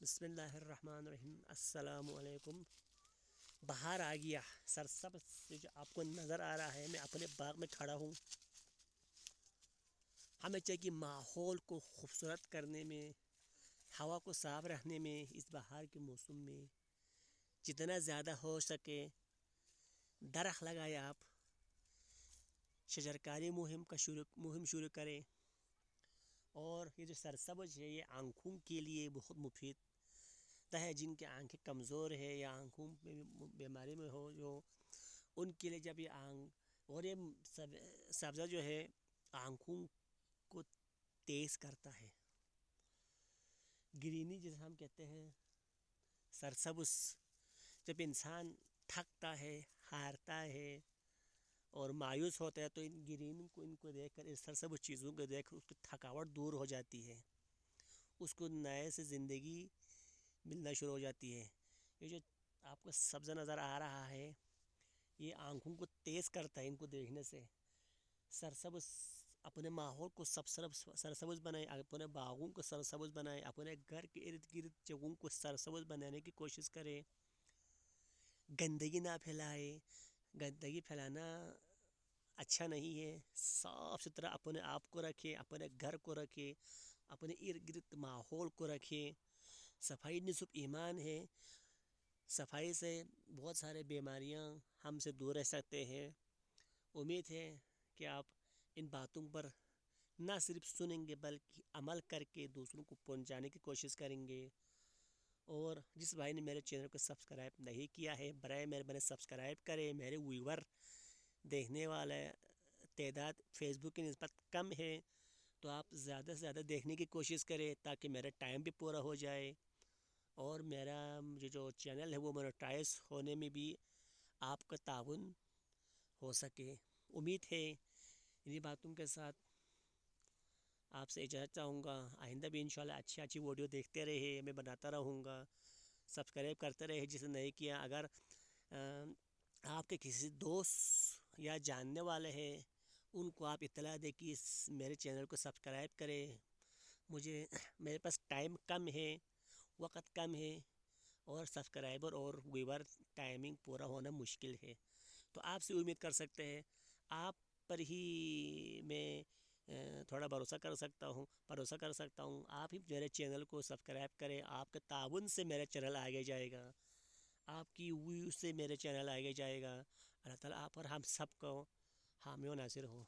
بسم اللہ الرحمن الرحیم۔ السلام علیکم۔ بہار آ گیا، سرسبز سے جو آپ کو نظر آ رہا ہے، میں اپنے باغ میں کھڑا ہوں۔ ہمیں چاہیے کہ ماحول کو خوبصورت کرنے میں، ہوا کو صاف رکھنے میں، اس بہار کے موسم میں جتنا زیادہ ہو سکے درخت لگائے، آپ شجرکاری مہم شروع کریں۔ اور یہ جو سرسبز ہے، یہ آنکھوں کے لیے بہت مفید ہے۔ جن کی آنکھیں کمزور ہے یا آنکھوں میں بیماری میں ہو، جو ان کے لیے جب اور یہ سبزہ جو ہے آنکھوں کو تیز کرتا ہے۔ گرینی جسے ہم کہتے ہیں، سرسبز، جب انسان تھکتا ہے، ہارتا ہے اور مایوس ہوتا ہے، تو ان کو دیکھ کر، اس سرسبز چیزوں کو دیکھ کر اس کی تھکاوٹ دور ہو جاتی ہے، اس کو نئے سے زندگی ملنا شروع ہو جاتی ہے۔ یہ جو آپ کو سبزہ نظر آ رہا ہے، یہ آنکھوں کو تیز کرتا ہے۔ ان کو دیکھنے سے سرسبز، اپنے ماحول کو سرسبز بنائیں، اپنے باغوں کو سرسبز بنائیں، اپنے گھر کے ارد گرد جگہوں کو سرسبز بنانے کی کوشش کریں۔ گندگی نہ پھیلائیں، گندگی پھیلانا اچھا نہیں ہے۔ صاف ستھرا اپنے آپ کو رکھیں، اپنے گھر کو رکھیں، اپنے ارد گرد ماحول کو رکھیں۔ صفائی نصف ایمان ہے۔ صفائی سے بہت سارے بیماریاں ہم سے دور رہ سکتے ہیں۔ امید ہے کہ آپ ان باتوں پر نہ صرف سنیں گے بلکہ عمل کر کے دوسروں کو پہنچانے کی کوشش کریں گے۔ اور جس بھائی نے میرے چینل کو سبسکرائب نہیں کیا ہے، برائے مہربانی سبسکرائب کریں۔ میرے ویور دیکھنے والا تعداد فیس بک کی نسبت کم ہے، تو آپ زیادہ سے زیادہ دیکھنے کی کوشش کریں تاکہ میرا ٹائم بھی پورا ہو جائے اور میرا جو چینل ہے وہ مونیٹائز ہونے میں بھی آپ کا تعاون ہو سکے۔ امید ہے انہی باتوں کے ساتھ آپ سے اجازت چاہوں گا۔ آئندہ بھی انشاءاللہ اچھی ویڈیو دیکھتے رہے، میں بناتا رہوں گا۔ سبسکرائب کرتے رہے جس نے نہیں کیا۔ اگر آپ کے کسی دوست یا جاننے والے ہیں، ان کو آپ اطلاع دیں کہ میرے چینل کو سبسکرائب کریں۔ میرے پاس ٹائم کم ہے، وقت کم ہے، اور سبسکرائبر اور ویور ٹائمنگ پورا ہونا مشکل ہے، تو آپ سے امید کر سکتے ہیں۔ آپ پر ہی میں تھوڑا بھروسہ کر سکتا ہوں۔ آپ ہی میرے چینل کو سبسکرائب کریں۔ آپ کے تعاون سے میرا چینل آگے جائے گا، آپ کی ویو سے میرے چینل آگے جائے گا۔ اللہ تعالیٰ آپ اور ہم سب کو حامی و ناصر ہو۔